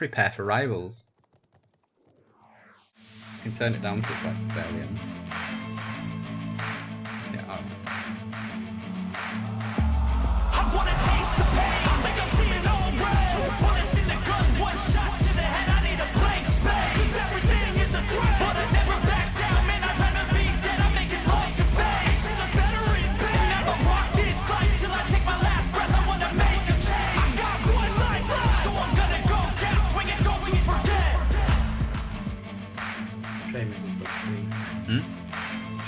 Prepare for rivals. You can turn it down so it's like barely in. Yeah, alright. I wanna taste the pain. I think I'm seeing old red. 2 bullets in the gun, 1 shot to the head. I need a blank space. 'Cause everything is a threat, but I never back down. Man, I'd rather be dead. I'm making love to face. And the better it be. Never rock this life till I take my last breath. I wanna make a change. I got 1 life left, so I'm gonna go down swinging. Don't you forget. Shame is in touchscreen.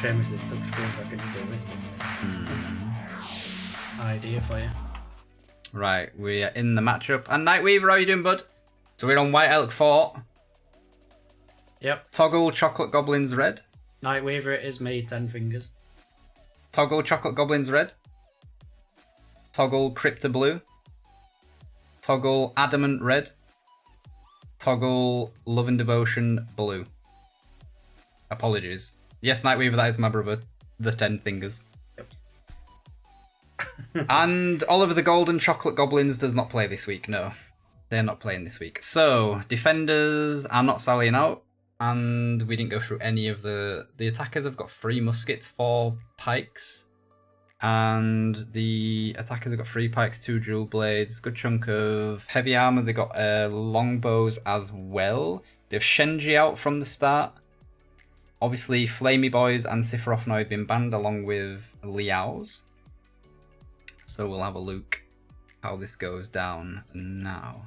Shame is in touchscreen, so I can do this one. Idea for you. Right, we are in the matchup. And Nightweaver, how you doing, bud? So we're on White Elk Fort. Yep. Toggle Chocolate Goblins red. Nightweaver, it is me, 10 fingers. Toggle Chocolate Goblins red. Toggle Crypta blue. Toggle Adamant red. Toggle Love and Devotion blue. Apologies. Yes, Nightweaver, that is my brother. The 10 fingers. And Oliver the Golden Chocolate Goblins does not play this week, no. They're not playing this week. So, defenders are not sallying out, and we didn't go through any of the attackers have got 3 muskets, 4 pikes, and the attackers have got 3 pikes, 2 dual blades, good chunk of heavy armor. They got longbows as well. They have Shenji out from the start. Obviously, Flamey Boys and Sephiroth now have been banned along with Liao's. So we'll have a look how this goes down now.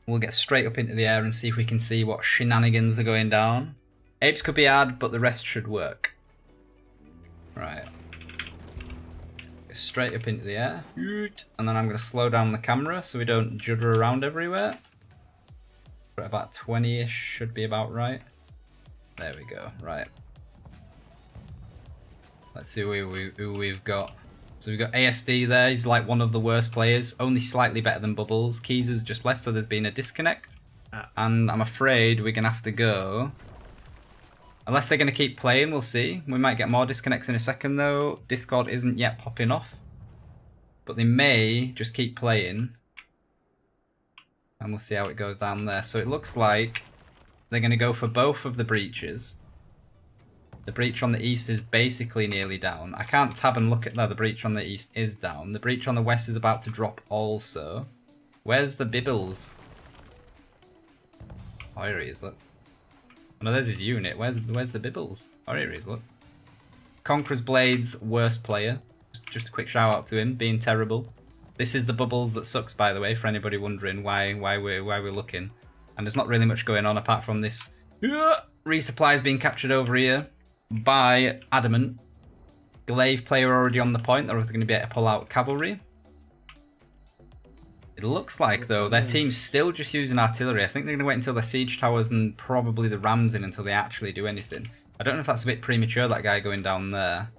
We'll get straight up into the air and see if we can see what shenanigans are going down. Apes could be hard, but the rest should work. Right. Get straight up into the air. And then I'm going to slow down the camera so we don't judder around everywhere. But about 20-ish should be about right. There we go. Right. Let's see who we've got. So we've got ASD there. He's like one of the worst players. Only slightly better than Bubbles. Kizu's just left, so there's been a disconnect. And I'm afraid we're going to have to go. Unless they're going to keep playing, we'll see. We might get more disconnects in a second, though. Discord isn't yet popping off. But they may just keep playing. And we'll see how it goes down there. So it looks like they're going to go for both of the breaches. The breach on the east is basically nearly down. I can't tab and look at that. The breach on the east is down. The breach on the west is about to drop also. Where's the Bibbles? Oh, here he is, look. Oh, no, there's his unit. Where's the Bibbles? Oh, here he is, look. Conquerors Blade's worst player. Just a quick shout out to him, being terrible. This is the Bubbles that sucks, by the way, for anybody wondering why we're looking. And there's not really much going on apart from this resupplies being captured over here by Adamant. Glaive player already on the point. They're also going to be able to pull out cavalry. It looks like, though, their team's still just using artillery. I think they're going to wait until the siege towers and probably the rams in until they actually do anything. I don't know if that's a bit premature, that guy going down there.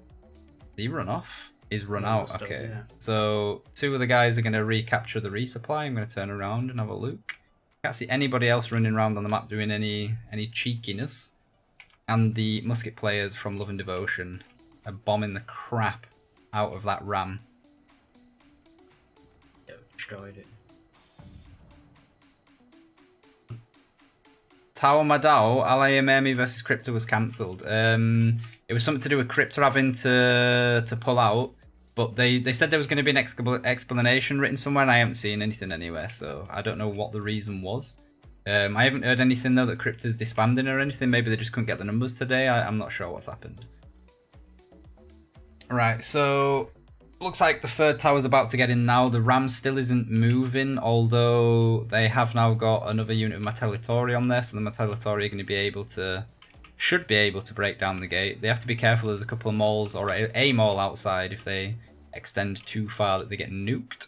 Did he run off? He's run out, Still, okay. yeah. So 2 of the guys are going to recapture the resupply. I'm going to turn around and have a look. Can't see anybody else running around on the map doing any cheekiness. And the musket players from Love and Devotion are bombing the crap out of that ram. Yeah, destroyed it. Tower Madao, Alayamemi versus Crypta was cancelled. It was something to do with Crypta having to pull out, but they said there was going to be an explanation written somewhere, and I haven't seen anything anywhere, so I don't know what the reason was. I haven't heard anything, though, that Crypta's disbanding or anything. Maybe they just couldn't get the numbers today. I'm not sure what's happened. Right, so looks like the 3rd tower's about to get in now. The ram still isn't moving, although they have now got another unit of Matelitori on there, so the Matelitori are going to be able to, should be able to break down the gate. They have to be careful. There's a couple of mauls, or a maul outside if they extend too far that they get nuked.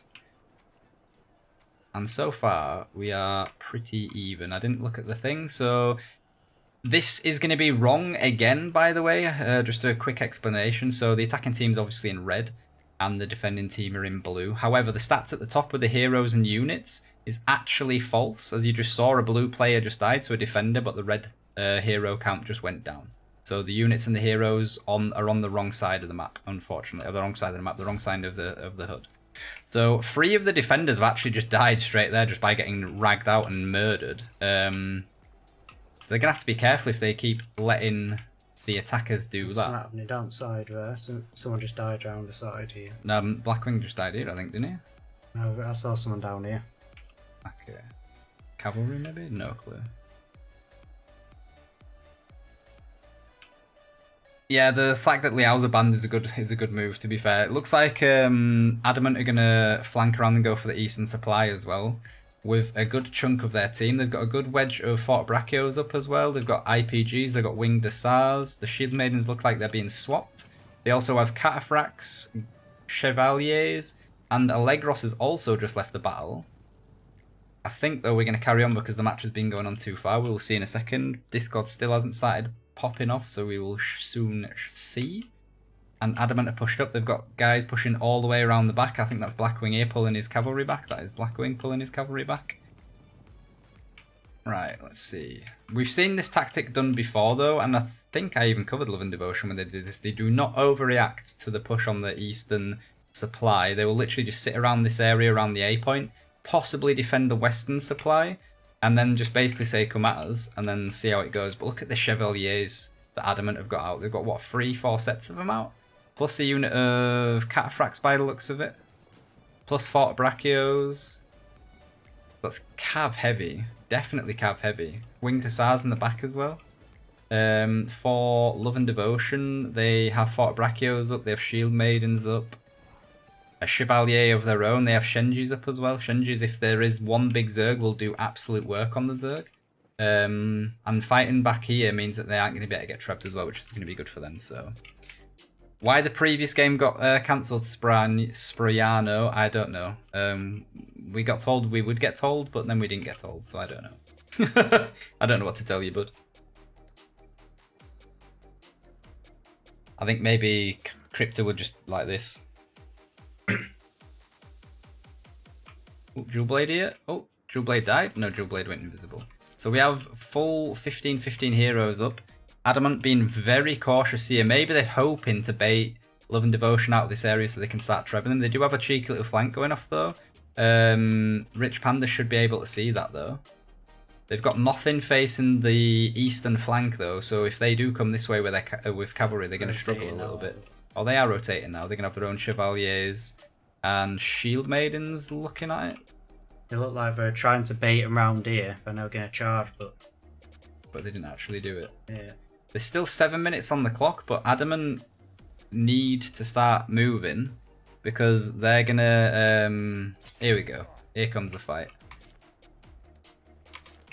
And so far, we are pretty even. I didn't look at the thing, so this is going to be wrong again, by the way. Just a quick explanation. So the attacking team's obviously in red, and the defending team are in blue. However, the stats at the top with the heroes and units is actually false. As you just saw, a blue player just died to a defender, but the red hero count just went down. So the units and the heroes are on the wrong side of the map, unfortunately. Or the wrong side of the map, the wrong side of the HUD. So 3 of the defenders have actually just died straight there just by getting ragged out and murdered. So they're going to have to be careful if they keep letting the attackers do that. Something happening downside there. Someone just died around the side here. Blackwing just died here, I think, didn't he? No, I saw someone down here. Okay. Cavalry maybe? No clue. Yeah, the fact that Liao's a band is a good move, to be fair. It looks like Adamant are going to flank around and go for the eastern supply as well, with a good chunk of their team. They've got a good wedge of Fort Brachios up as well. They've got IPGs, they've got Winged Hussars. The Shield Maidens look like they're being swapped. They also have Cataphracts, Chevaliers, and Allegros has also just left the battle. I think, though, we're going to carry on because the match has been going on too far. We will see in a second. Discord still hasn't started popping off, so we will soon see. And Adamant are pushed up. They've got guys pushing all the way around the back. I think that's Blackwing here pulling his cavalry back. That is Blackwing pulling his cavalry back. Right, let's see. We've seen this tactic done before, though, and I think I even covered Love and Devotion when they did this. They do not overreact to the push on the eastern supply. They will literally just sit around this area around the A point, possibly defend the western supply, and then just basically say come at us and then see how it goes. But look at the Chevaliers that Adamant have got out. They've got, what, 3-4 sets of them out? Plus a unit of Cataphracts by the looks of it. Plus Fort Brachios. That's cav heavy. Definitely cav heavy. Winged Hussars in the back as well. For Love and Devotion, they have Fort Brachios up. They have Shield Maidens up. A Chevalier of their own. They have Shenjis up as well. Shenjis, if there is one big Zerg, will do absolute work on the Zerg. And fighting back here means that they aren't going to be able to get trapped as well, which is going to be good for them. So, why the previous game got cancelled, Spriano, I don't know. We got told we would get told, but then we didn't get told, so I don't know. I don't know what to tell you, bud. I think maybe Crypto would just like this. Oh, Jewel Blade here. Oh, Jewel Blade died? No, Jewel Blade went invisible. So we have full 15-15 heroes up. Adamant being very cautious here. Maybe they're hoping to bait Love and Devotion out of this area so they can start trebbing them. They do have a cheeky little flank going off though. Rich Panda should be able to see that though. They've got nothing facing the eastern flank though, so if they do come this way with with cavalry, they're going to struggle a little bit. Oh, they are rotating now. They're going to have their own Chevaliers and Shield Maidens looking at it. They look like they're trying to bait them round here. They're now going to charge, but they didn't actually do it. Yeah. There's still 7 minutes on the clock, but Adamant need to start moving because they're going to... here we go. Here comes the fight.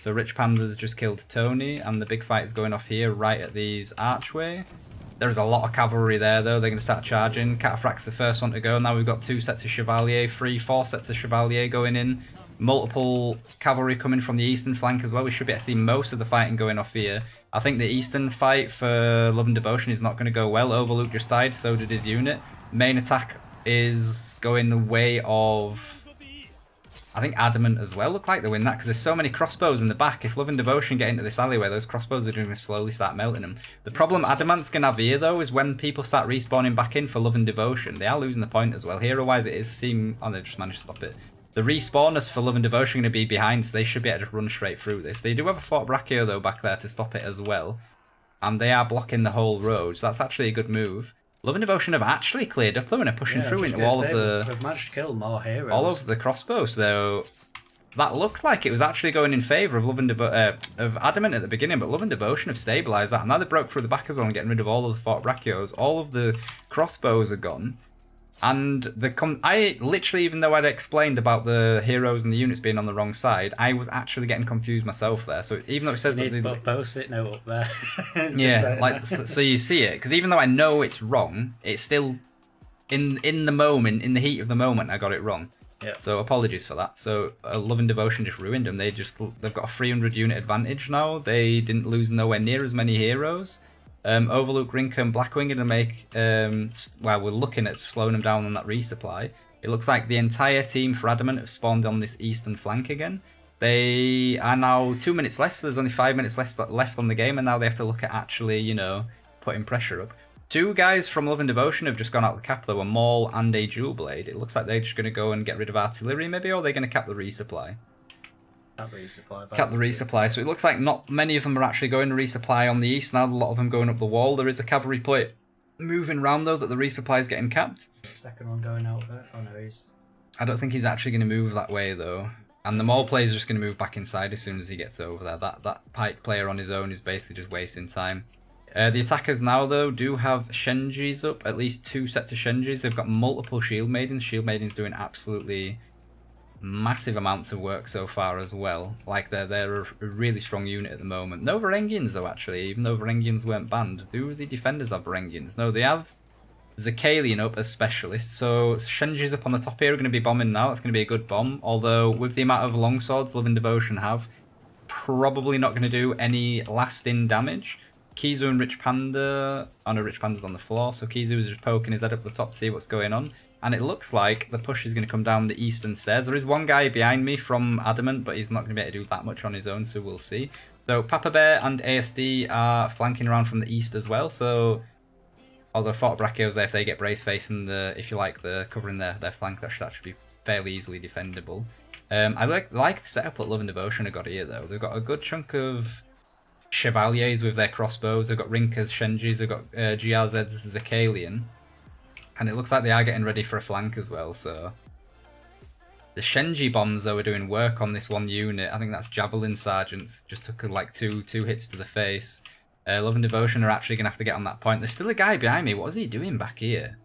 So Rich Panda's just killed Tony, and the big fight is going off here right at these archway. There's a lot of cavalry there, though. They're going to start charging. Cataphract's the first one to go. Now we've got 2 sets of Chevalier, 4 sets of Chevalier going in. Multiple cavalry coming from the eastern flank as well. We should be able to see most of the fighting going off here. I think the eastern fight for Love and Devotion is not going to go well. Overlook just died, so did his unit. Main attack is going the way of... I think Adamant as well look like they win that because there's so many crossbows in the back. If Love and Devotion get into this alleyway, those crossbows are going to slowly start melting them. The problem Adamant's going to have here though is when people start respawning back in for Love and Devotion, they are losing the point as well. Hero-wise it is seem... Oh, they just managed to stop it. The respawners for Love and Devotion are going to be behind, so they should be able to just run straight through this. They do have a Fort Brachio though back there to stop it as well. And they are blocking the whole road, so that's actually a good move. Love and Devotion have actually cleared up though and are pushing through into all of the... We've managed to kill more heroes. All of the crossbows though. That looked like it was actually going in favour of of Adamant at the beginning, but Love and Devotion have stabilised that. And now they broke through the back as well and getting rid of all of the Fort Brachios. All of the crossbows are gone. And I literally, even though I'd explained about the heroes and the units being on the wrong side, I was actually getting confused myself there. So even though it says you that... need to put a post-it note up there. Yeah, like so you see it. Because even though I know it's wrong, it's still... In the moment, in the heat of the moment, I got it wrong. Yeah. So apologies for that. So Love and Devotion just ruined them. They've got a 300 unit advantage now. They didn't lose nowhere near as many heroes. Overlook, Rinker and Blackwing are going to make... well, we're looking at slowing them down on that resupply. It looks like the entire team for Adamant have spawned on this eastern flank again. They are now 2 minutes less. So there's only 5 minutes left on the game, and now they have to look at actually, you know, putting pressure up. Two guys from Love and Devotion have just gone out the cap though, a Maul and a Jewel Blade. It looks like they're just going to go and get rid of artillery maybe, or they're going to cap the resupply. Cap the resupply. Cap the resupply. So it looks like not many of them are actually going to resupply on the east now, a lot of them going up the wall. There is a cavalry plate moving round though that the resupply is getting capped. The second one going out there. Oh no, he's... I don't think he's actually going to move that way though. And the Maul player is just going to move back inside as soon as he gets over there. That pike player on his own is basically just wasting time. The attackers now, though, do have Shenjis up. At least 2 sets of Shenjis. They've got multiple Shield Maidens. Shield Maidens doing absolutely massive amounts of work so far as well. Like, they're a really strong unit at the moment. No Varangians, though, actually. Even though Varangians weren't banned. Do the defenders have Varangians? No, they have Zakalian up as specialists. So Shenjis up on the top here are going to be bombing now. That's going to be a good bomb. Although, with the amount of longswords Love and Devotion have, probably not going to do any lasting damage. Kizu and Rich Panda... Oh no, Rich Panda's on the floor, so Kizu is just poking his head up the top to see what's going on. And it looks like the push is going to come down the eastern stairs. There is one guy behind me from Adamant, but he's not going to be able to do that much on his own, so we'll see. So Papa Bear and ASD are flanking around from the east as well, so... Although Fort Brachio's there, if they get brace facing the... If you like, the covering their flank, that should actually be fairly easily defendable. I like the setup that Love and Devotion have got here, though. They've got a good chunk of Chevaliers with their crossbows. They've got Rinkas, Shenjis, they've got GRZs, Zakalian. And it looks like they are getting ready for a flank as well, so... The Shenji bombs, though, are doing work on this one unit. I think that's Javelin Sergeants. Just took like two hits to the face. Love and Devotion are actually going to have to get on that point. There's still a guy behind me. What is he doing back here?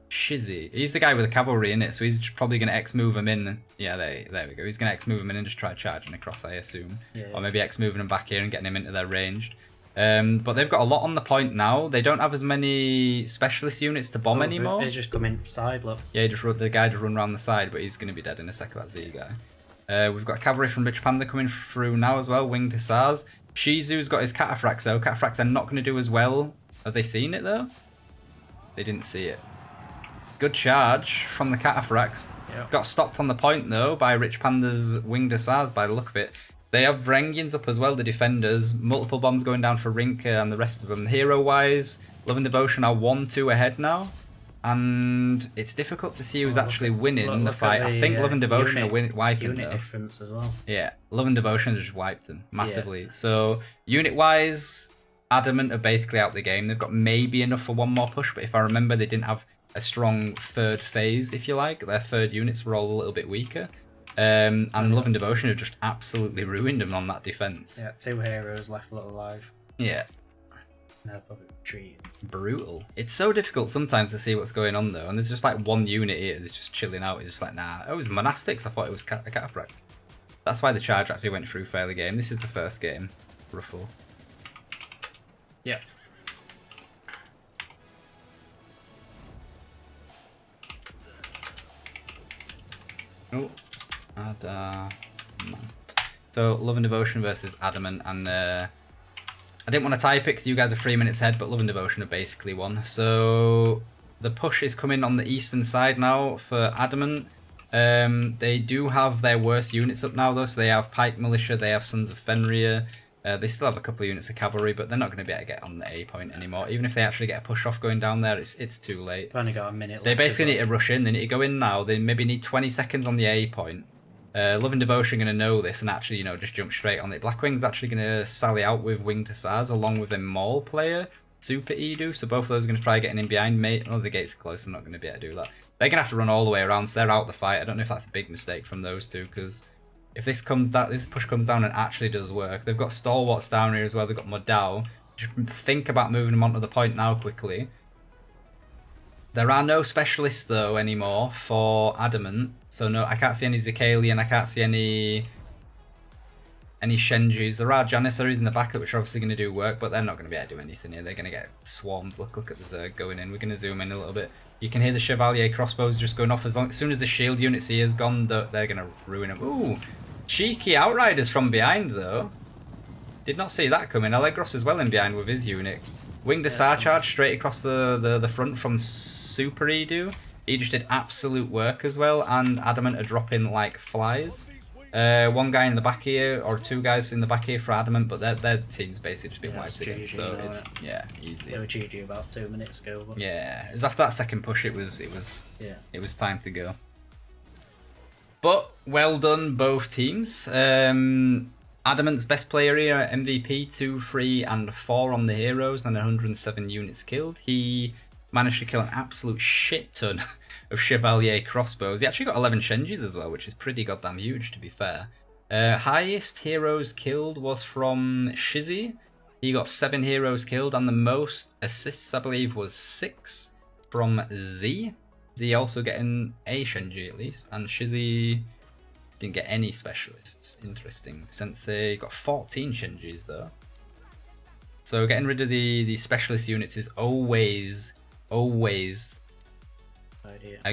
Shizzy. He's the guy with the cavalry in it, so he's probably going to X-move him in. Yeah, there we go. He's going to X-move him in and just try charging across, I assume. Yeah. Or maybe X-moving him back here and getting him into their ranged. But they've got a lot on the point now. They don't have as many specialist units to bomb anymore. They just come inside, look. Yeah, the guy just run around the side, but he's going to be dead in a second, that Z guy. We've got cavalry from Rich Panda coming through now as well, Winged Hussars. Shizu's got his Cataphracts though. Cataphracts are not going to do as well. Have they seen it though? They didn't see it. Good charge from the Cataphracts. Yep. Got stopped on the point though by Rich Panda's Winged Hussars by the look of it. They have Varangians up as well, the defenders. Multiple bombs going down for Rinka and the rest of them. Hero-wise, Love and Devotion are 1-2 ahead now. And it's difficult to see who's actually winning the fight. I think Love and Devotion are wiping unit difference as well. Yeah, Love and Devotion just wiped them massively. Yeah. So, unit-wise, Adamant are basically out the game. They've got maybe enough for one more push, but if I remember, they didn't have a strong third phase, if you like. Their third units were all a little bit weaker. And Love and Devotion have just absolutely ruined them on that defense. Yeah, 2 heroes left alive. Yeah. No, probably retreating. Brutal. It's so difficult sometimes to see what's going on though, and there's just like one unit here that's just chilling out. It's just like, nah, it was Monastics. I thought it was Cataphracts. That's why the charge actually went through fairly game. This is the first game. Ruffle. Yeah. Oh. Adamant. So, Love and Devotion versus Adamant, and I didn't want to type it because you guys are 3 minutes ahead, but Love and Devotion are basically won. So, the push is coming on the eastern side now for Adamant. They do have their worst units up now though, so they have Pike Militia, they have Sons of Fenrir. They still have a couple of units of cavalry, but they're not going to be able to get on the A point anymore. Even if they actually get a push off going down there, it's too late. They've only got a minute left. They basically need to rush in. They need to go in now. They maybe need 20 seconds on the A point. Love and Devotion are going to know this and actually, just jump straight on it. Blackwing's actually going to sally out with Winged Hussars along with a Maul player, Super Edu. So both of those are going to try getting in behind me. Oh, the gates are close. They're not going to be able to do that. They're going to have to run all the way around, so they're out the fight. I don't know if that's a big mistake from those two, because if this push comes down and actually does work, they've got Stalwarts down here as well. They've got Modal. Just think about moving them onto the point now quickly. There are no specialists though anymore for Adamant, so no, I can't see any Zakalian, I can't see any Shenjis. There are Janissaries in the back which are obviously going to do work, but they're not going to be able to do anything here. They're going to get swarmed. Look at the Zerg going in. We're going to zoom in a little bit. You can hear the Chevalier crossbows just going off. As soon as the shield unit here is gone, they're going to ruin them. Ooh, cheeky Outriders from behind though. Did not see that coming. Allegros as well in behind with his unit. Winged Hussar charge straight across the front from Super Edu. He just did absolute work as well, and Adamant are dropping like flies. One guy in the back here, or 2 guys in the back here for Adamant, but their team's basically just been wiped again. GG, So it's easy. They were GG about 2 minutes ago. But... Yeah, it was after that second push. It was time to go. But well done, both teams. Adamant's best player here, MVP 2, 3, and 4 on the heroes, and 107 units killed. He managed to kill an absolute shit ton of Chevalier crossbows. He actually got 11 Shenjis as well, which is pretty goddamn huge, to be fair. Highest heroes killed was from Shizzy. He got 7 heroes killed, and the most assists, I believe, was 6 from Z. Z also getting a Shenji at least, and Shizzy didn't get any specialists. Interesting. Sensei got 14 Shenjis though. So getting rid of the specialist units is always a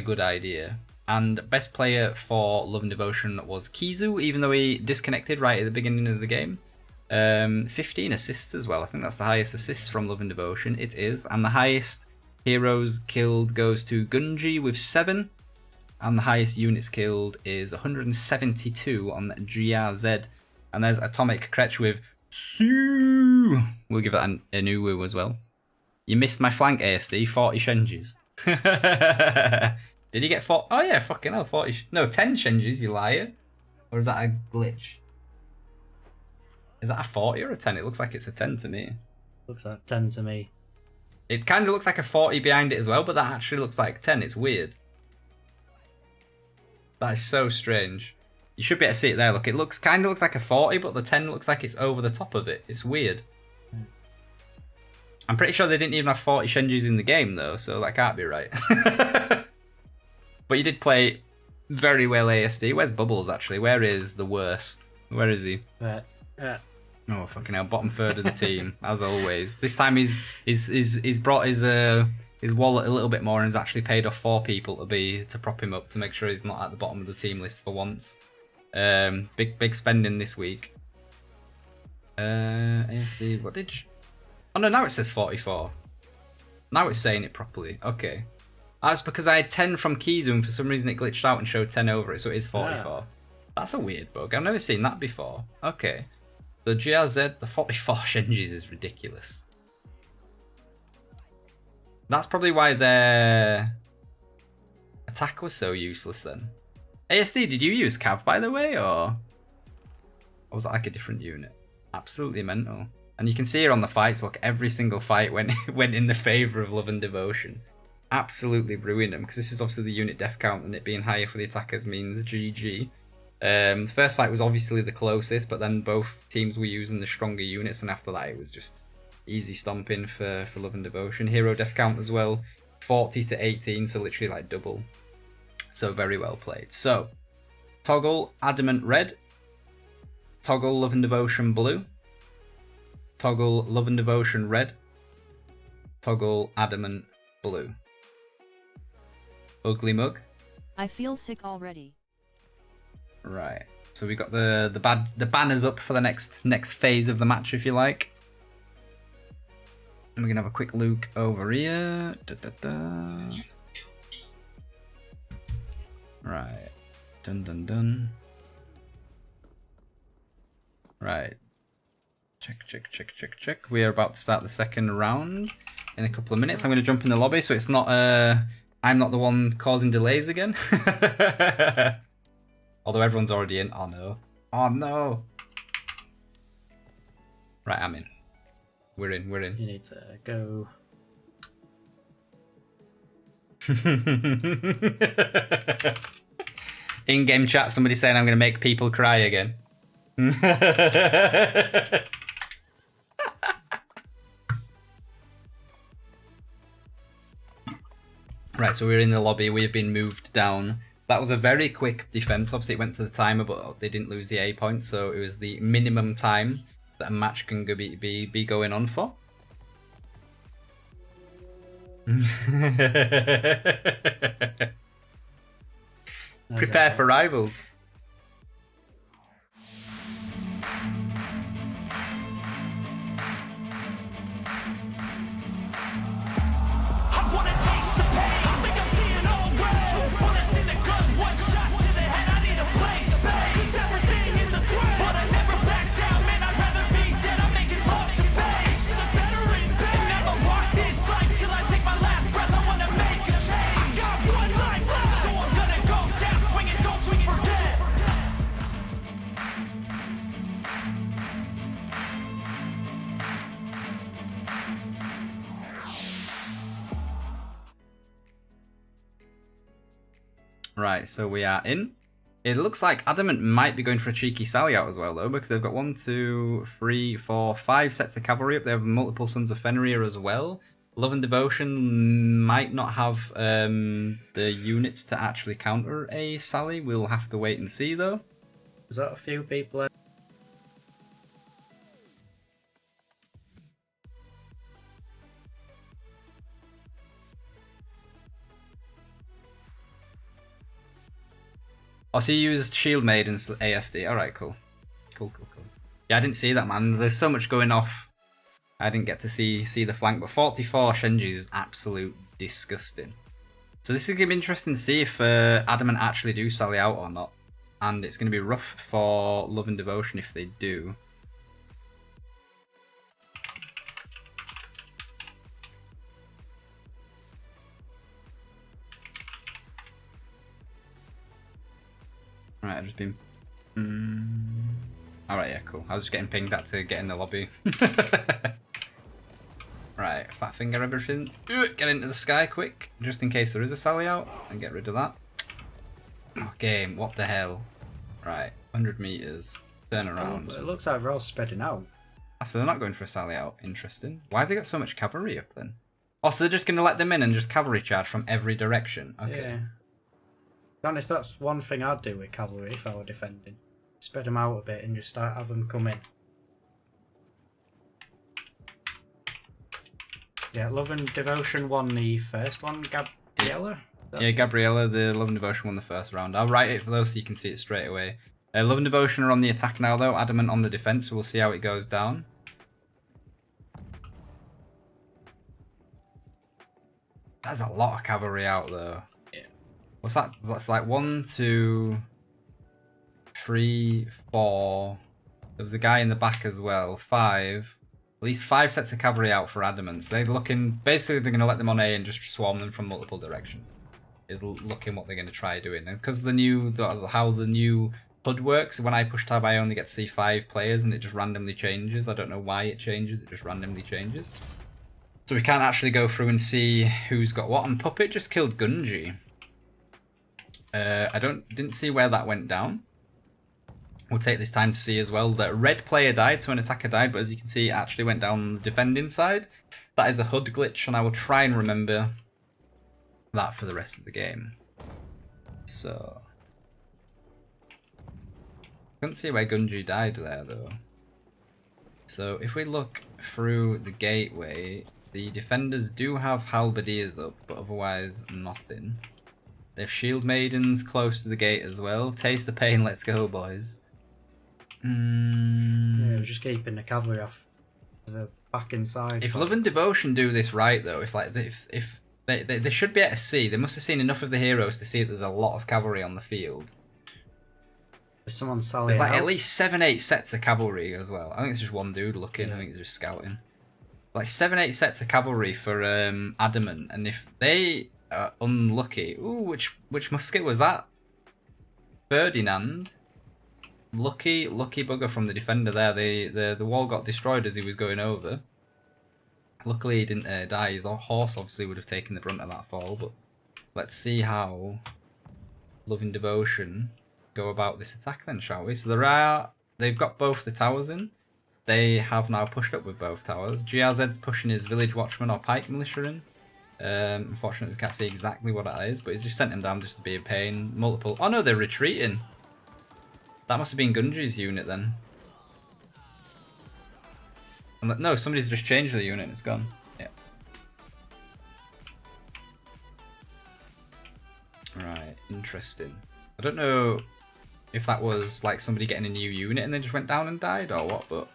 good idea. And best player for Love and Devotion was Kizu, even though he disconnected right at the beginning of the game. 15 assists as well. I think that's the highest assist from Love and Devotion. It is. And the highest heroes killed goes to Gunji with 7. And the highest units killed is 172 on GRZ. And there's Atomic Kretch with Sue. We'll give that a new woo as well. You missed my flank, ASD. 40 Shenjis. Did he get 4? Oh yeah, fucking hell, 40. No, 10 Shenjis, you liar. Or is that a glitch? Is that a 40 or a 10? It looks like it's a 10 to me. Looks like 10 to me. It kind of looks like a 40 behind it as well, but that actually looks like 10. It's weird. That is so strange. You should be able to see it there. Look, it kind of looks like a 40, but the 10 looks like it's over the top of it. It's weird. I'm pretty sure they didn't even have 40 Shenjis in the game, though, so that can't be right. But you did play very well, ASD. Where's Bubbles, actually? Where is the worst? Where is he? Oh, fucking hell. Bottom third of the team, as always. This time he's brought his wallet a little bit more and has actually paid off 4 people to prop him up, to make sure he's not at the bottom of the team list for once. Big spending this week. ASD, what did you... Oh no, now it says 44. Now it's saying it properly. Okay. That's because I had 10 from Kizu and for some reason it glitched out and showed 10 over it, so it is 44. Yeah. That's a weird bug. I've never seen that before. Okay. So GRZ, the 44 Shenjis is ridiculous. That's probably why their attack was so useless then. ASD, did you use Cav by the way, or was that like a different unit? Absolutely mental. And you can see here on the fights, look, every single fight went in the favour of Love and Devotion. Absolutely brewing them, because this is obviously the unit death count, and it being higher for the attackers means GG. The first fight was obviously the closest, but then both teams were using the stronger units, and after that it was just easy stomping for Love and Devotion. Hero death count as well, 40 to 18, so literally like double. So very well played. So, toggle Adamant red, toggle Love and Devotion blue, toggle Love and Devotion red, toggle Adamant blue. Ugly mug. I feel sick already. Right. So we got the banners up for the next phase of the match, if you like. And we're gonna have a quick look over here. Right. Dun. Right. Check. We are about to start the second round in a couple of minutes. I'm going to jump in the lobby so it's not I'm not the one causing delays again. Although everyone's already in. Oh no. Oh no. Right, I'm in. We're in. You need to go. In-game chat, somebody saying I'm going to make people cry again. Right, so we're in the lobby. We have been moved down. That was a very quick defense. Obviously, it went to the timer, but they didn't lose the A point, so it was the minimum time that a match can be going on for. Prepare for rivals. Bullets in the gun, one shot to the head, I need a blaze. Cause everything Right, so we are in. It looks like Adamant might be going for a cheeky sally out as well, though, because they've got 1, 2, 3, 4, 5 sets of cavalry up. They have multiple Sons of Fenrir as well. Love and Devotion might not have the units to actually counter a sally. We'll have to wait and see, though. Is that a few people? Oh, so you used Shield Maiden's ASD. Alright, cool. Cool. Yeah, I didn't see that, man. There's so much going off. I didn't get to see the flank, but 44 Shenji is absolute disgusting. So this is going to be interesting to see if Adamant actually do sally out or not. And it's going to be rough for Love and Devotion if they do. Right, I've just been... Alright, yeah, cool. I was just getting pinged that to get in the lobby. Right, fat finger everything. Get into the sky quick, just in case there is a sally out, and get rid of that. Oh, game, what the hell? Right, 100 meters. Turn around. It looks like we're all spreading out. Oh, so they're not going for a sally out. Interesting. Why have they got so much cavalry up then? Oh, so they're just going to let them in and just cavalry charge from every direction. Okay. Yeah. To be honest, that's one thing I'd do with cavalry if I were defending. Spread them out a bit and just have them come in. Yeah, Love and Devotion won the first one, Gabriella? Yeah, Gabriella, the Love and Devotion won the first round. I'll write it for those so you can see it straight away. Love and Devotion are on the attack now though, Adamant on the defense, so we'll see how it goes down. That's a lot of cavalry out though. Yeah. What's that? That's like 1, 2, 3, 4. There was a guy in the back as well. 5. At least 5 sets of cavalry out for Adamants. They're looking, basically they're going to let them on A and just swarm them from multiple directions. Is looking what they're going to try doing. And because how the new HUD works, when I push tab I only get to see 5 players and it just randomly changes. I don't know why it changes, it just randomly changes. So we can't actually go through and see who's got what. And Puppet just killed Gunji. I didn't see where that went down. We'll take this time to see as well that a red player died, so an attacker died, but as you can see, it actually went down on the defending side. That is a HUD glitch, and I will try and remember that for the rest of the game. So... couldn't see where Gunji died there, though. So if we look through the gateway, the defenders do have halberdiers up, but otherwise nothing. They have shield maidens close to the gate as well. Taste the pain, let's go, boys. Yeah, we're just keeping the cavalry off the back inside. If Love and Devotion do this right, though, if they should be able to see, they must have seen enough of the heroes to see that there's a lot of cavalry on the field. There's someone sallying There's like out. at least 7-8 sets of cavalry as well. I think it's just one dude looking. Yeah. I think he's just scouting. Like 7-8 sets of cavalry for Adamant, and if they are unlucky, ooh, which musket was that? Ferdinand. Lucky bugger from the defender there. The wall got destroyed as he was going over. Luckily he didn't die. His horse obviously would have taken the brunt of that fall, but let's see how Love and Devotion go about this attack then, shall we? So they've got both the towers in. They have now pushed up with both towers. GRZ's pushing his village watchman or pike militia in. Unfortunately we can't see exactly what that is, but he's just sent him down just to be a pain. Multiple... oh no, they're retreating. That must have been Gunji's unit then. No, somebody's just changed the unit and it's gone. Yeah. Right, interesting. I don't know if that was like somebody getting a new unit and they just went down and died or what, but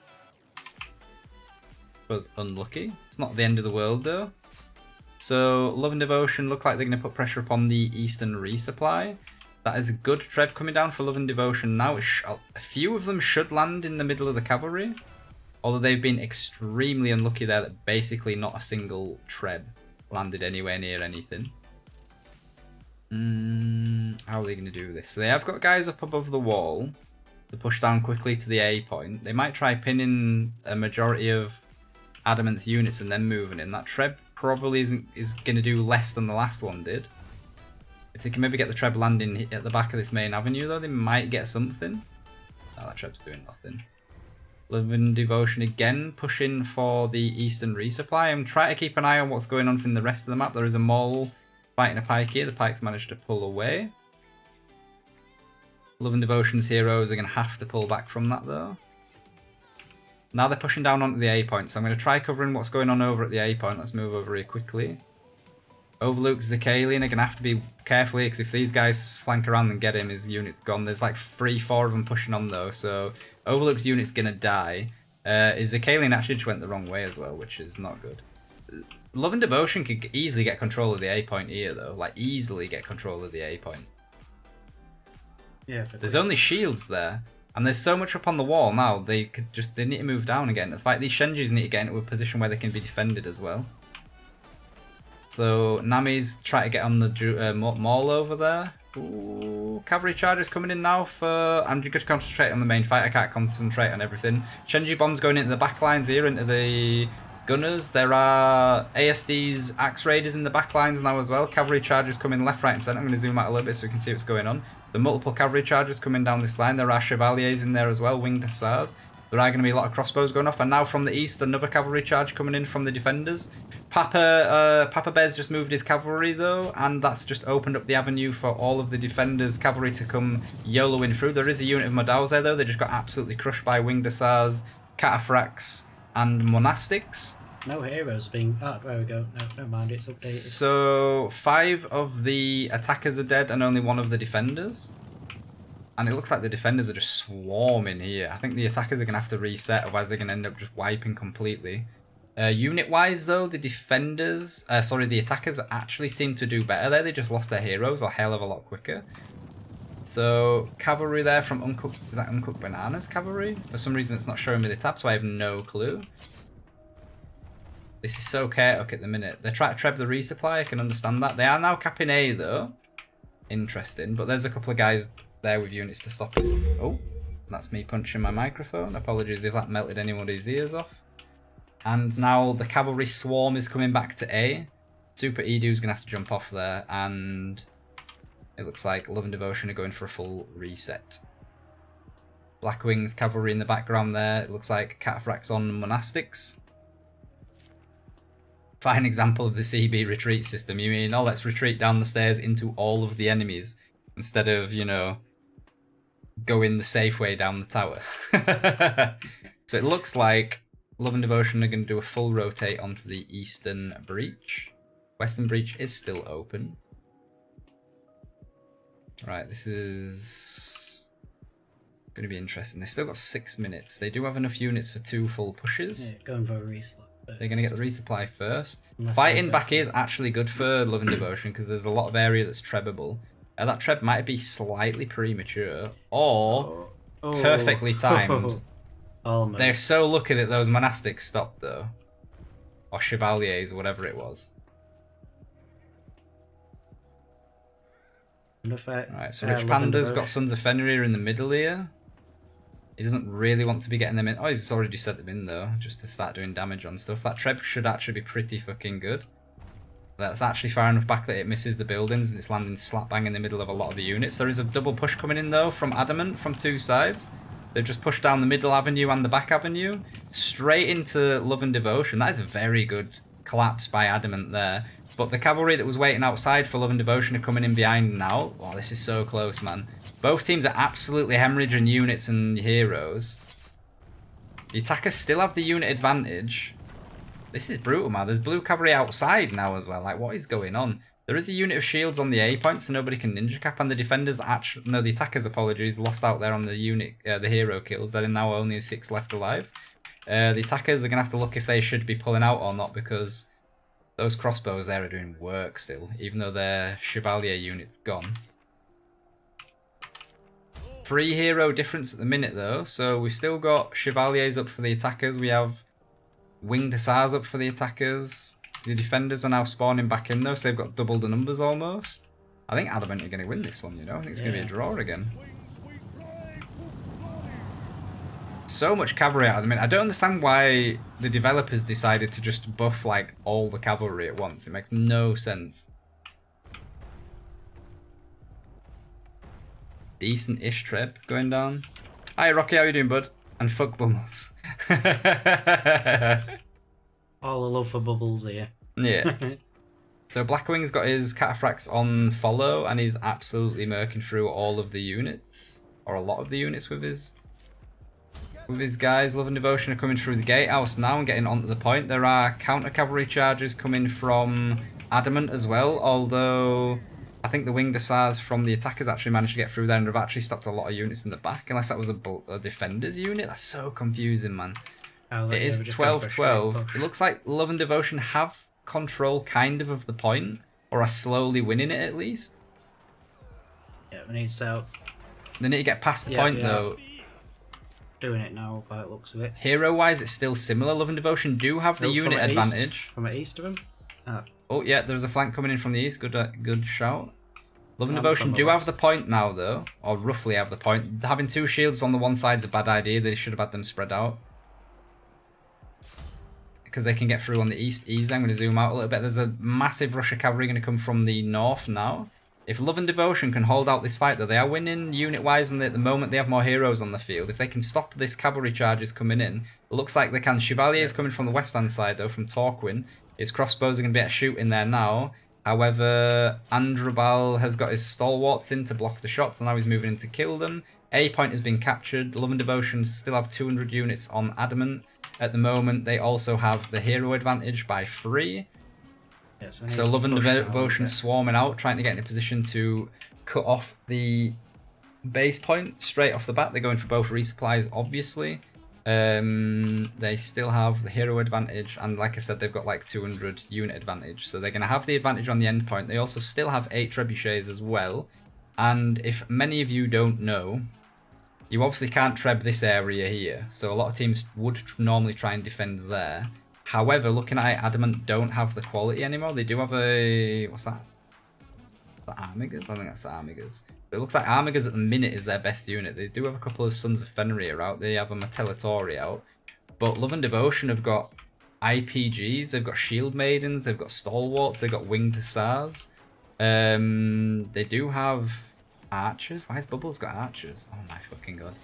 it was unlucky. It's not the end of the world though. So Love and Devotion look like they're going to put pressure upon the Eastern resupply. That is a good tread coming down for Love and Devotion now. A few of them should land in the middle of the cavalry. Although they've been extremely unlucky there that basically not a single tread landed anywhere near anything. How are they going to do this? So they have got guys up above the wall to push down quickly to the A point. They might try pinning a majority of Adamant's units and then moving in. That tread probably is going to do less than the last one did. If they can maybe get the Treb landing at the back of this main avenue though, they might get something. Oh, that Treb's doing nothing. Living Devotion again, pushing for the eastern resupply. I'm trying to keep an eye on what's going on from the rest of the map. There is a mole fighting a pike here. The pike's managed to pull away. Love and Devotion's heroes are going to have to pull back from that though. Now they're pushing down onto the A point, so I'm going to try covering what's going on over at the A point. Let's move over here quickly. Overlook's Zakalian are going to have to be careful here, because if these guys flank around and get him, his unit's gone. There's like 3-4 of them pushing on though, so Overlook's unit's going to die. His Zakalian actually just went the wrong way as well, which is not good. Love and Devotion could easily get control of the A point here though, like easily get control of the A point. Yeah. There's only shields there, and there's so much up on the wall now. They need to move down again. In fact, these Shenjus need to get into a position where they can be defended as well. So Nami's trying to get on the mall over there. Ooh, cavalry charges coming in now for... I'm just going to concentrate on the main fight. I can't concentrate on everything. Shenji bombs going into the back lines here, into the gunners. There are ASD's axe raiders in the back lines now as well. Cavalry charges coming left, right and centre. I'm going to zoom out a little bit so we can see what's going on. The multiple cavalry charges coming down this line. There are chevaliers in there as well, winged hussars. There are going to be a lot of crossbows going off. And now from the east, another cavalry charge coming in from the defenders. Papa Bear's just moved his cavalry though, and that's just opened up the avenue for all of the defenders' cavalry to come YOLOing through. There is a unit of Modaus there though. They just got absolutely crushed by winged hussars, cataphracts, and monastics. No heroes being... Oh, there we go. No, never mind, it's updated. So 5 of the attackers are dead and only 1 of the defenders. And it looks like the defenders are just swarming here. I think the attackers are going to have to reset, otherwise they're going to end up just wiping completely. Unit-wise though, the defenders... the attackers actually seem to do better there. They just lost their heroes a hell of a lot quicker. So, cavalry there from Uncooked... Is that Uncooked Bananas cavalry? For some reason it's not showing me the tab, so I have no clue. This is so chaotic at the minute. They're trying to treb the resupply, I can understand that. They are now capping A though. Interesting, but there's a couple of guys there with units to stop it. Oh, that's me punching my microphone. Apologies if that melted anybody's ears off. And now the cavalry swarm is coming back to A. Super Edu's going to have to jump off there, and it looks like Love and Devotion are going for a full reset. Blackwing's cavalry in the background there. It looks like cataphracts on monastics. Fine example of the CB retreat system. You mean, oh, let's retreat down the stairs into all of the enemies instead of, you know, going the safe way down the tower. So it looks like Love and Devotion are going to do a full rotate onto the eastern breach. Western breach is still open. Right, this is going to be interesting. They've still got 6 minutes. They do have enough units for 2 full pushes. Yeah, going for a resupply. They're going to get the resupply first. Unless Fighting back here is actually good for Love and Devotion because there's a lot of area that's trebable. That treb might be slightly premature or perfectly timed. Almost. They're so lucky that those monastics stopped though. Or chevaliers, whatever it was. Right, so Rich Panda's got Sons of Fenrir in the middle here. He doesn't really want to be getting them in. Oh, he's already set them in though, just to start doing damage on stuff. That treb should actually be pretty fucking good. That's actually far enough back that it misses the buildings and it's landing slap bang in the middle of a lot of the units. There is a double push coming in though from Adamant from 2 sides. They've just pushed down the middle avenue and the back avenue straight into Love and Devotion. That is a very good collapse by Adamant there. But the cavalry that was waiting outside for Love and Devotion are coming in behind now. Oh, this is so close, man. Both teams are absolutely hemorrhaging units and heroes. The attackers still have the unit advantage. This is brutal, man. There's blue cavalry outside now as well. Like, what is going on? There is a unit of shields on the A point, so nobody can ninja cap, and the defenders actually... No, the attackers, apologies, lost out there on the unit, the hero kills. There are now only 6 left alive. The attackers are going to have to look if they should be pulling out or not, because those crossbows there are doing work still, even though their chevalier unit's gone. 3 hero difference at the minute, though, so we've still got chevaliers up for the attackers. We have winged hussars up for the attackers. The defenders are now spawning back in though, so they've got double the numbers almost. I think Adamant are going to win this one, you know? I think it's going to be a draw again. So much cavalry out of the minute. I don't understand why the developers decided to just buff like all the cavalry at once. It makes no sense. decent-ish trip going down. Hi Rocky, how you doing, bud? And fuck Bumbles. All the love for bubbles here. Yeah. So Blackwing's got his Cataphracts on follow, and he's absolutely murking through all of the units, or a lot of the units with his guys. Love and Devotion are coming through the gatehouse now and getting onto the point. There are counter cavalry charges coming from Adamant as well, although I think the winged hussars from the attackers actually managed to get through there and have actually stopped a lot of units in the back, unless that was a defender's unit. That's so confusing, man. It is 12-12. It looks like Love and Devotion have control kind of the point, or are slowly winning it at least. Yeah, we need to set up. They need to get past the point though. Doing it now by the looks of it. Hero wise it's still similar. Love and Devotion do have the unit advantage. From the east of them? Oh yeah, there's a flank coming in from the east. Good shout. Love and Devotion do have the point now though, or roughly have the point. Having two shields on the one side is a bad idea. They should have had them spread out, because they can get through on the east easily. I'm going to zoom out a little bit. There's a massive rush of cavalry going to come from the north now. If Love and Devotion can hold out this fight, though, they are winning unit-wise, and at the moment they have more heroes on the field. If they can stop this cavalry charges coming in, it looks like they can. Chevalier is coming from the west-hand side, though, from Torquin. His crossbows are going to be able to shoot in there now. However, Andrabal has got his stalwarts in to block the shots, and now he's moving in to kill them. A point has been captured. Love and Devotion still have 200 units on Adamant. At the moment, they also have the hero advantage by 3. Yes, so Love and Devotion swarming out, trying to get in a position to cut off the base point straight off the bat. They're going for both resupplies, obviously. They still have the hero advantage, and like I said, they've got like 200 unit advantage. So they're going to have the advantage on the end point. They also still have 8 trebuchets as well. And if many of you don't know, you obviously can't treb this area here. So a lot of teams would normally try and defend there. However, looking at it, Adamant don't have the quality anymore. They do have a... what's that? Is that Armigers? I think that's Armigers. It looks like Armigers at the minute is their best unit. They do have a couple of Sons of Fenrir out. They have a Matellatori out. But Love and Devotion have got IPGs. They've got Shield Maidens. They've got Stalwarts. They've got Winged Hussars. They do have archers. Why has Bubbles got archers? Oh my fucking god.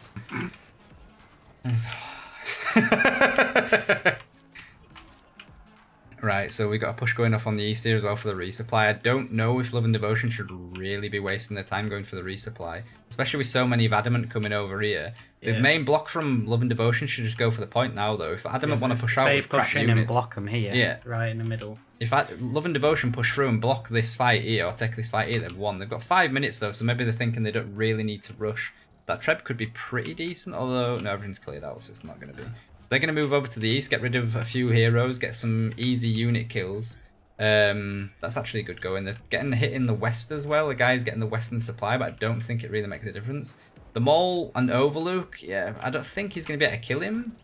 Right, so we got a push going off on the east here as well for the resupply. I don't know if Love and Devotion should really be wasting their time going for the resupply, especially with so many of Adamant coming over here. The main block from Love and Devotion should just go for the point now, though. If Adamant want to push out with crap units, and block them here, right in the middle. If Love and Devotion push through and block this fight here, or take this fight here, they've won. They've got 5 minutes though, so maybe they're thinking they don't really need to rush. That treb could be pretty decent, although no, everything's cleared out, so it's not going to be. They're going to move over to the east, get rid of a few heroes, get some easy unit kills. That's actually good going. They're getting hit in the west as well. The guy's getting the western supply, but I don't think it really makes a difference. The Maul and Overlook, yeah, I don't think he's going to be able to kill him.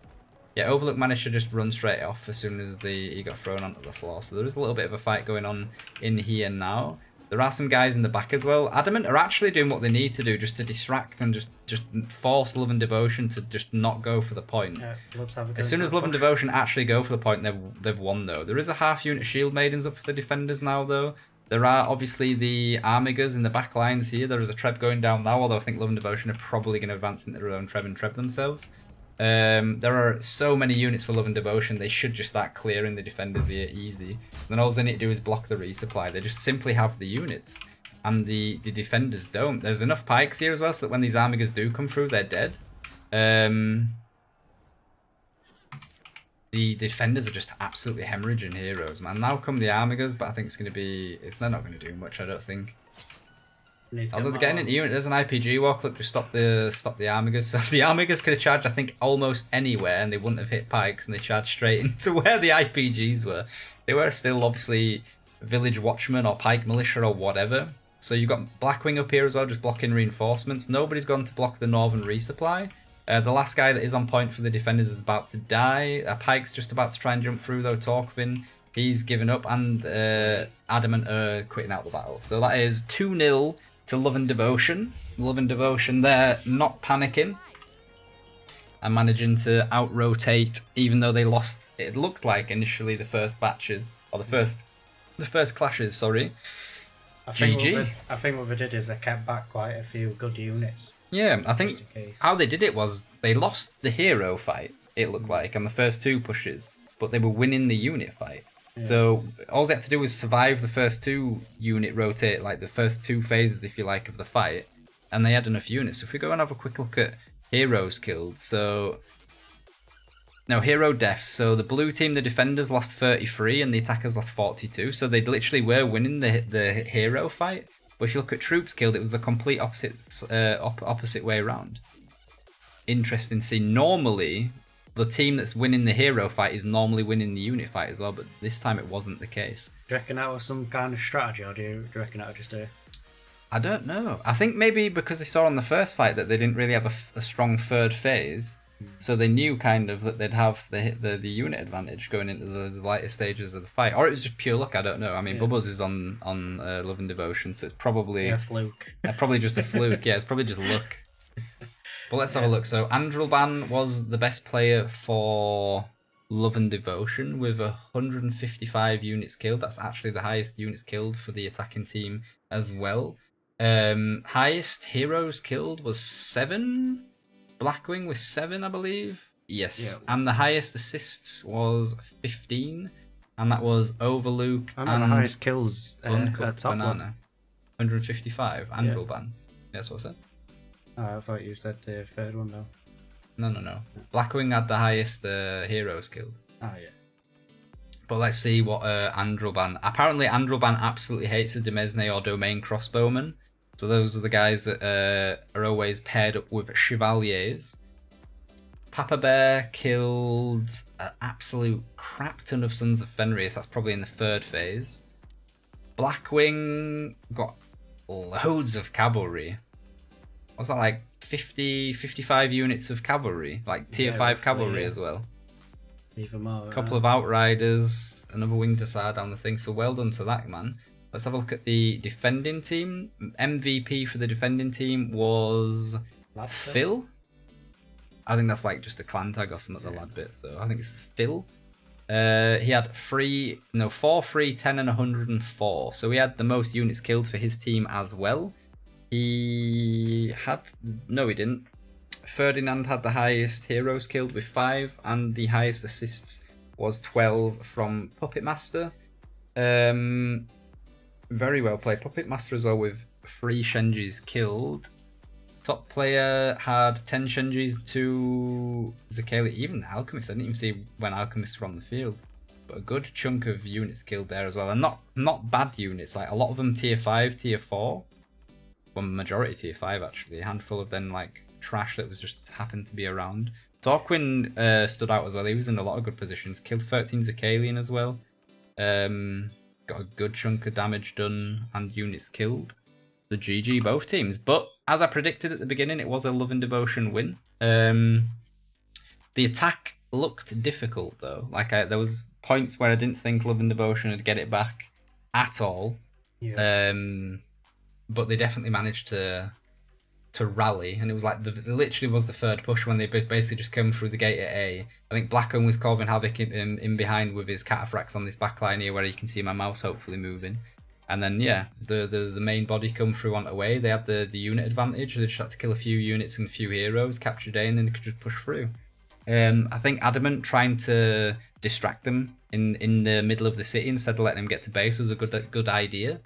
Yeah, Overlook managed to just run straight off as soon as he got thrown onto the floor. So there is a little bit of a fight going on in here now. There are some guys in the back as well. Adamant are actually doing what they need to do just to distract and just force Love and Devotion to just not go for the point. Yeah, as soon as Love and Devotion actually go for the point, they've won though. There is a half unit Shield Maidens up for the defenders now though. There are obviously the Armigers in the back lines here. There is a treb going down now, although I think Love and Devotion are probably going to advance into their own treb and treb themselves. There are so many units for Love and Devotion, they should just start clearing the defenders here easy. Then all they need to do is block the resupply. They just simply have the units, and the defenders don't. There's enough pikes here as well, so that when these Armigers do come through, they're dead. The defenders are just absolutely hemorrhaging heroes, man. Now come the Armigers, but I think it's going to be... they're not going to do much, I don't think. Although they're getting into unit, there's an IPG walk. Look, just stop the Armigers. So the Armigers could have charged, I think, almost anywhere, and they wouldn't have hit pikes, and they charged straight into where the IPGs were. They were still obviously village watchmen or pike militia or whatever. So you've got Blackwing up here as well, just blocking reinforcements. Nobody's gone to block the northern resupply. The last guy that is on point for the defenders is about to die. Pike's just about to try and jump through though. Torquin, he's given up, and Adamant are quitting out the battle. So that is 2-0. to Love and Devotion. Love and Devotion, they're not panicking and managing to out-rotate, even though they lost, it looked like initially, the first batches, or the first clashes, sorry. I think GG. what they did is they kept back quite a few good units. Yeah, I Just think in case. how they did it was they lost the hero fight, it looked like, on the first 2 pushes, but they were winning the unit fight. Yeah. So all they had to do was survive the first 2 unit rotate, like the first 2 phases, if you like, of the fight, and they had enough units. So if we go and have a quick look at heroes killed, no, hero deaths. So the blue team, the defenders lost 33 and the attackers lost 42. So they literally were winning the hero fight. But if you look at troops killed, it was the complete opposite way around. Interesting to see. Normally, the team that's winning the hero fight is normally winning the unit fight as well, but this time it wasn't the case. Do you reckon that was some kind of strategy, or do you reckon that was just a... I don't know. I think maybe because they saw on the first fight that they didn't really have a strong third phase, so they knew kind of that they'd have the unit advantage going into the later stages of the fight, or it was just pure luck. I don't know. I mean, Yeah. Bubbles is on Love and Devotion, so it's probably Yeah, fluke. probably just a fluke. Yeah, it's probably just luck. But let's have a look. So Andrelban was the best player for Love and Devotion with 155 units killed. That's actually the highest units killed for the attacking team as well. Highest heroes killed was 7. Blackwing was 7, I believe. Yes. Yeah. And the highest assists was 15, and that was Overlook I'm and the highest kills Uncooked at top Banana. 155. Yeah. Andrelban. That's what I said. one. I thought you said the third one though. No. Blackwing had the highest heroes killed. Ah, yeah. But let's see what Andrelban... Apparently Andrelban absolutely hates a Demesne or Domain Crossbowman. So those are the guys that are always paired up with Chevaliers. Papa Bear killed an absolute crap ton of Sons of Fenris. That's probably in the 3rd phase. Blackwing got loads of cavalry. What's that, like 50, 55 units of cavalry? Like tier 5 roughly, cavalry yeah. as well. Even more. A couple of Outriders, another Winged Hussar down the thing, so well done to that, man. Let's have a look at the defending team. MVP for the defending team was Phil. I think that's like just a clan tag or something at the lad bit, so I think it's Phil. He had 4, 3, 10 and 104, so he had the most units killed for his team as well. He didn't. Ferdinand had the highest heroes killed with 5, and the highest assists was 12 from Puppet Master. Very well played. Puppet Master as well with 3 Shenjis killed. Top player had 10 Shenjis, 2 Zakeli. Even the Alchemist, I didn't even see when Alchemists were on the field. But a good chunk of units killed there as well. And not bad units, like a lot of them tier 5, tier 4. Well, majority tier 5 actually. A handful of them like trash that was just happened to be around. Torquin stood out as well. He was in a lot of good positions. Killed 13 Zakalian as well. Got a good chunk of damage done and units killed. The GG both teams. But as I predicted at the beginning, it was a Love and Devotion win. The attack looked difficult though. Like there was points where I didn't think Love and Devotion would get it back at all. Yeah. But they definitely managed to rally, and it was like it literally was the 3rd push when they basically just came through the gate at A. I think Blackham was causing havoc in behind with his cataphracts on this back line here, where you can see my mouse hopefully moving. And then yeah, the main body come through on away. They had the unit advantage. They just had to kill a few units and a few heroes, capture A, and then they could just push through. I think Adamant trying to distract them in the middle of the city instead of letting them get to base was a good idea.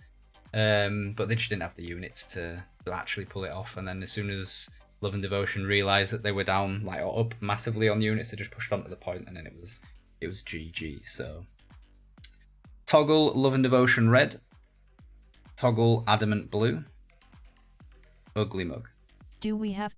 But they just didn't have the units to actually pull it off. And then as soon as Love and Devotion realised that they were down, like up massively on units, they just pushed on to the point, and then it was GG. So Toggle Love and Devotion red, Toggle Adamant blue, Ugly Mug. Do we have